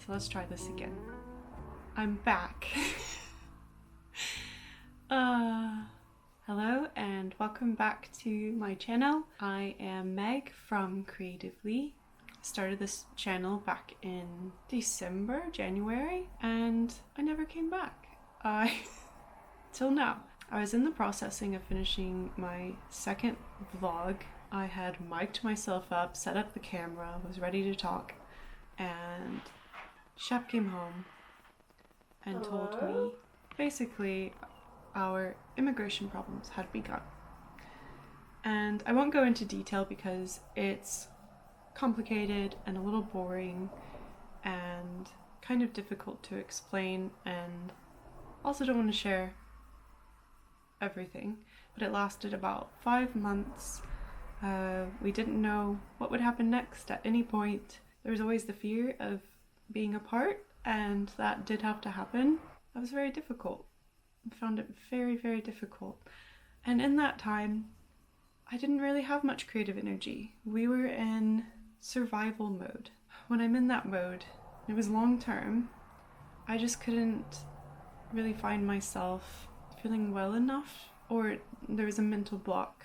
So let's try this again. I'm back. Hello and welcome back to my channel. I am Meg from Creatively. Started this channel back in January, and I never came back. Till now. I was in the processing of finishing my second vlog. I had mic'd myself up, set up the camera, was ready to talk, and Shep came home and told me basically our immigration problems had begun. And I won't go into detail because it's complicated and a little boring and kind of difficult to explain, and also don't want to share everything. But it lasted about 5 months. We didn't know what would happen next at any point. There was always the fear of being apart, and that did have to happen. That was very difficult. I found it very, very difficult. And in that time, I didn't really have much creative energy. We were in survival mode. When I'm in that mode, it was long term, I just couldn't really find myself feeling well enough, or there was a mental block,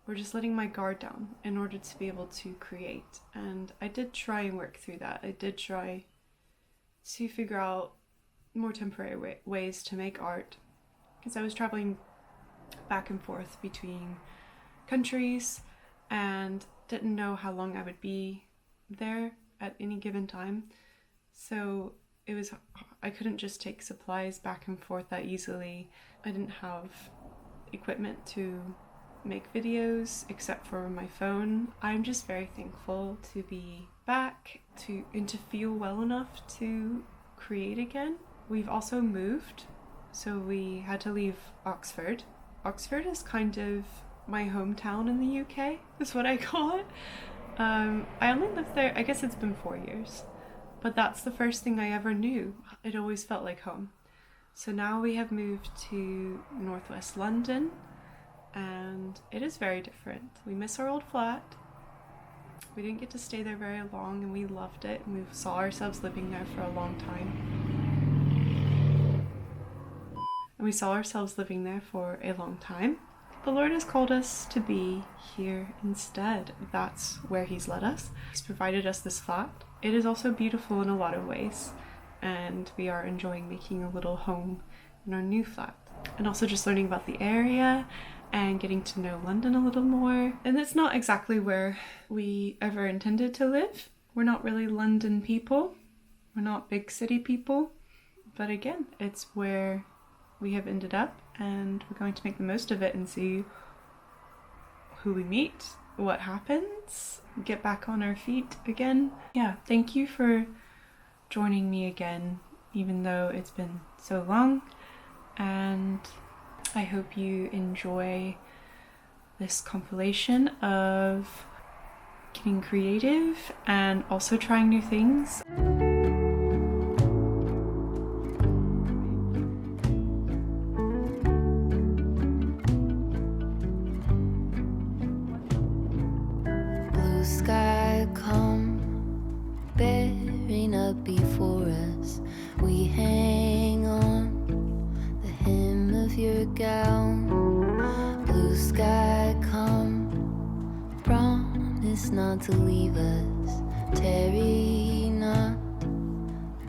or just letting my guard down in order to be able to create. And I did try and work through that. I did try to figure out more temporary ways to make art, because I was traveling back and forth between countries and didn't know how long I would be there at any given time. So I couldn't just take supplies back and forth that easily. I didn't have equipment to make videos except for my phone. I'm just very thankful to be back and to feel well enough to create again. We've also moved, so we had to leave Oxford. Oxford is kind of my hometown in the UK, is what I call it. I only lived there, I guess it's been 4 years, but that's the first thing I ever knew. It always felt like home. So now we have moved to northwest London, and it is very different. We miss our old flat. We didn't get to stay there very long, and we loved it, and we saw ourselves living there for a long time. The Lord has called us to be here instead. That's where He's led us. He's provided us this flat. It is also beautiful in a lot of ways, and we are enjoying making a little home in our new flat. And also just learning about the area and getting to know London a little more. And it's not exactly where we ever intended to live. We're not really London people. We're not big city people. But again, it's where we have ended up, and we're going to make the most of it and see who we meet, what happens, get back on our feet again. Yeah, thank you for joining me again, even though it's been so long, and I hope you enjoy this compilation of getting creative and also trying new things. Blue sky come bearing up before us. We hang on the hem of your gown. Blue sky come, promise not to leave us. Tarry not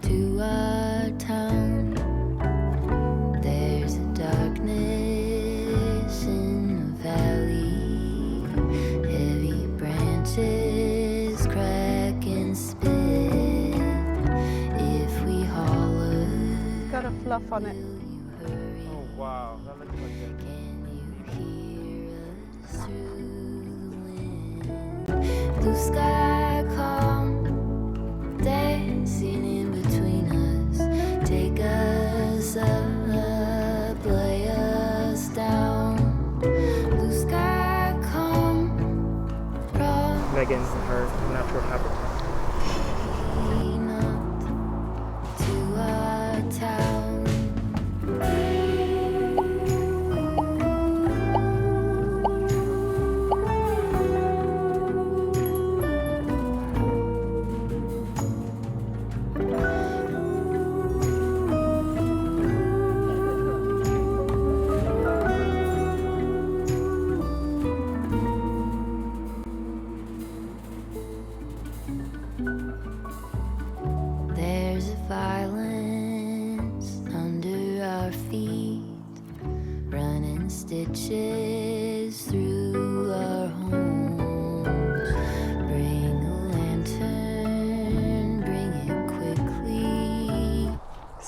to our town. There's a darkness in the valley, heavy branches crack and spit. If we holler, It's got a fluff on it. Oh wow, that looks like it. can you hear us through the wind? Blue sky come dancing in between us. Take us up, lay us down. Blue sky come, Megan, her natural habitat. not to our town.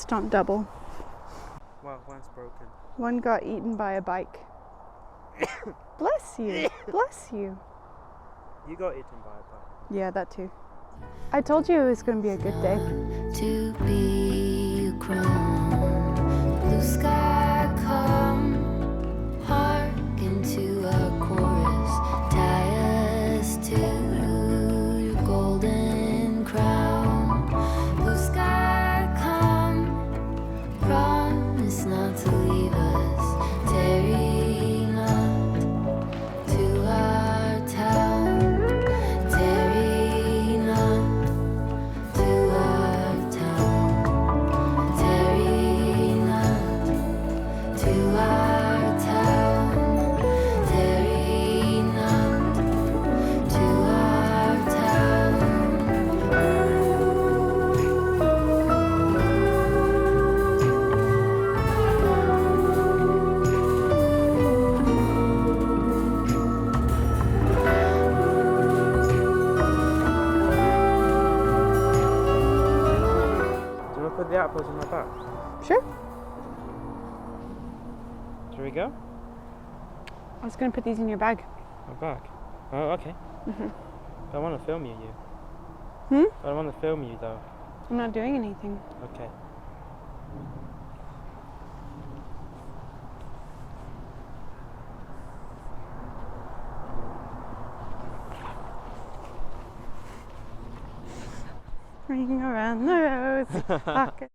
Just don't double. Well, one's broken. One got eaten by a bike. Bless you. Bless you. You got eaten by a bike. Yeah, that too. I told you it was going to be a good day. To be chrome, blue sky come, hark into a chorus, tie us to your golden crown. Blue sky come, promise not to leave us, tarry not to our town, tarry not to our town, tarry not to our town, tarry not to our town. Do you want to put the apples in my bag? Sure. Here we go. I was going to put these in your bag. My bag. Oh, okay. Mhm. I want to film you. Hmm? I don't want to film you though. I'm not doing anything. Okay. Ring around the rosy pocket.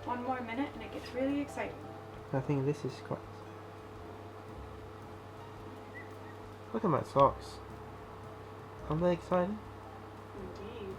One more minute and it gets really exciting. I think this is quite. Look at my socks. Aren't they exciting? Indeed.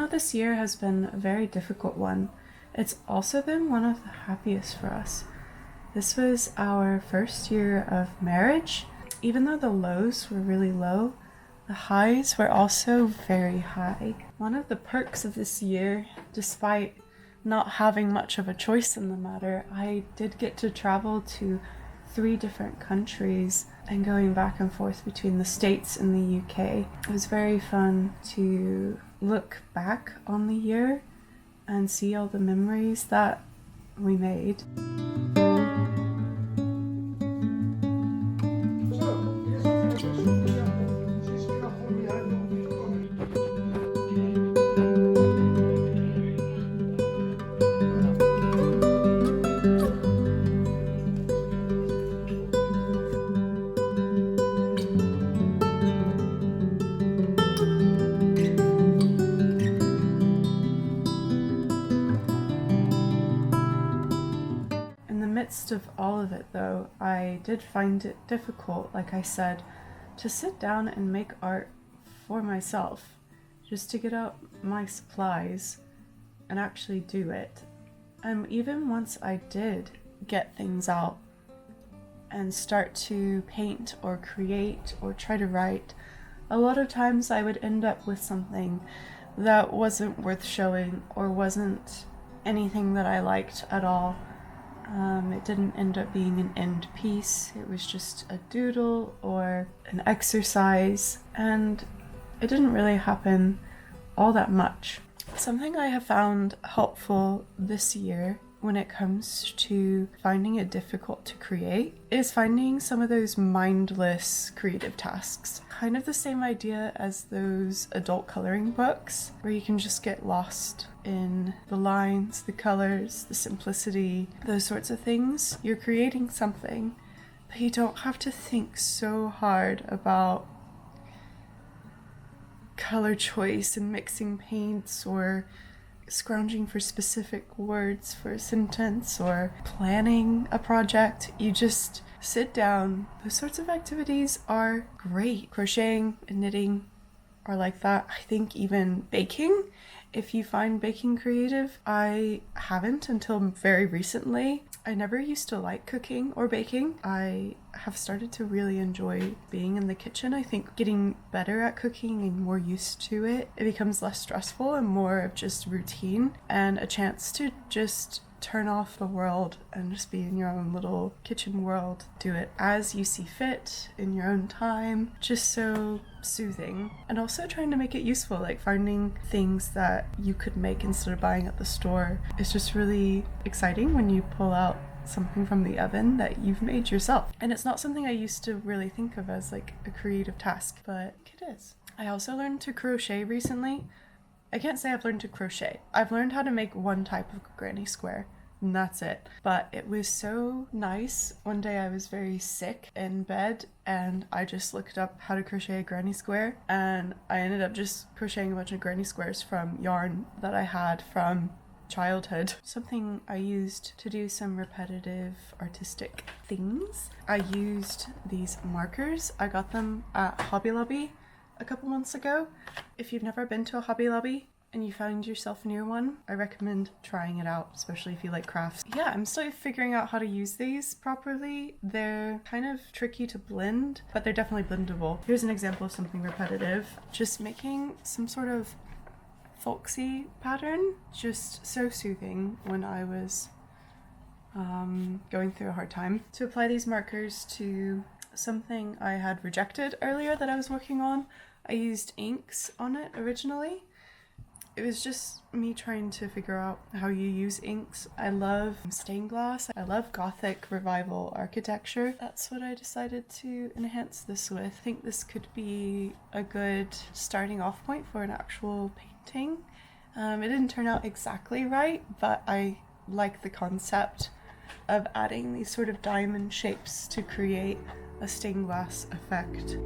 though this year has been a very difficult one, it's also been one of the happiest for us. This was our first year of marriage. Even though the lows were really low, the highs were also very high. One of the perks of this year, despite not having much of a choice in the matter, I did get to travel to 3 different countries and going back and forth between the States and the UK. It was very fun to look back on the year and see all the memories that we made. Midst of all of it though, I did find it difficult, like I said, to sit down and make art for myself, just to get out my supplies and actually do it. And even once I did get things out and start to paint or create or try to write, a lot of times I would end up with something that wasn't worth showing or wasn't anything that I liked at all. It didn't end up being an end piece. It was just a doodle or an exercise, and it didn't really happen all that much. Something I have found helpful this year when it comes to finding it difficult to create is finding some of those mindless creative tasks. Kind of the same idea as those adult coloring books where you can just get lost in the lines, the colors, the simplicity, those sorts of things. You're creating something, but you don't have to think so hard about color choice and mixing paints or scrounging for specific words for a sentence or planning a project. You just sit down. Those sorts of activities are great. Crocheting and knitting are like that. I think even baking, if you find baking creative. I haven't until very recently. I never used to like cooking or baking. I have started to really enjoy being in the kitchen. I think getting better at cooking and more used to it, it becomes less stressful and more of just routine and a chance to just turn off the world and just be in your own little kitchen world. Do it as you see fit in your own time. Just so soothing. And also trying to make it useful, like finding things that you could make instead of buying at the store. It's just really exciting when you pull out something from the oven that you've made yourself. And it's not something I used to really think of as like a creative task, but it is. I also learned to crochet recently. I can't say I've learned to crochet. I've learned how to make one type of granny square, and that's it. But it was so nice. One day I was very sick in bed and I just looked up how to crochet a granny square, and I ended up just crocheting a bunch of granny squares from yarn that I had from childhood. Something I used to do some repetitive artistic things. I used these markers. I got them at Hobby Lobby a couple months ago. If you've never been to a Hobby Lobby and you find yourself near one, I recommend trying it out, especially if you like crafts. Yeah, I'm still figuring out how to use these properly. They're kind of tricky to blend, but they're definitely blendable. Here's an example of something repetitive. Just making some sort of folksy pattern. Just so soothing when I was going through a hard time. To apply these markers to something I had rejected earlier that I was working on, I used inks on it originally. It was just me trying to figure out how you use inks. I love stained glass. I love Gothic revival architecture. That's what I decided to enhance this with. I think this could be a good starting off point for an actual painting. It didn't turn out exactly right, but I like the concept of adding these sort of diamond shapes to create a stained glass effect.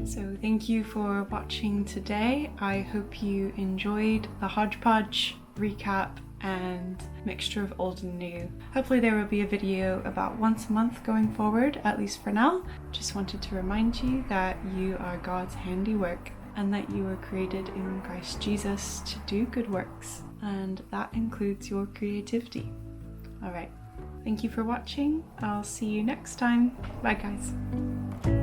So thank you for watching today. I hope you enjoyed the hodgepodge recap and mixture of old and new. Hopefully there will be a video about once a month going forward, at least for now. Just wanted to remind you that you are God's handiwork, and that you were created in Christ Jesus to do good works, and that includes your creativity. Alright, thank you for watching. I'll see you next time. Bye guys.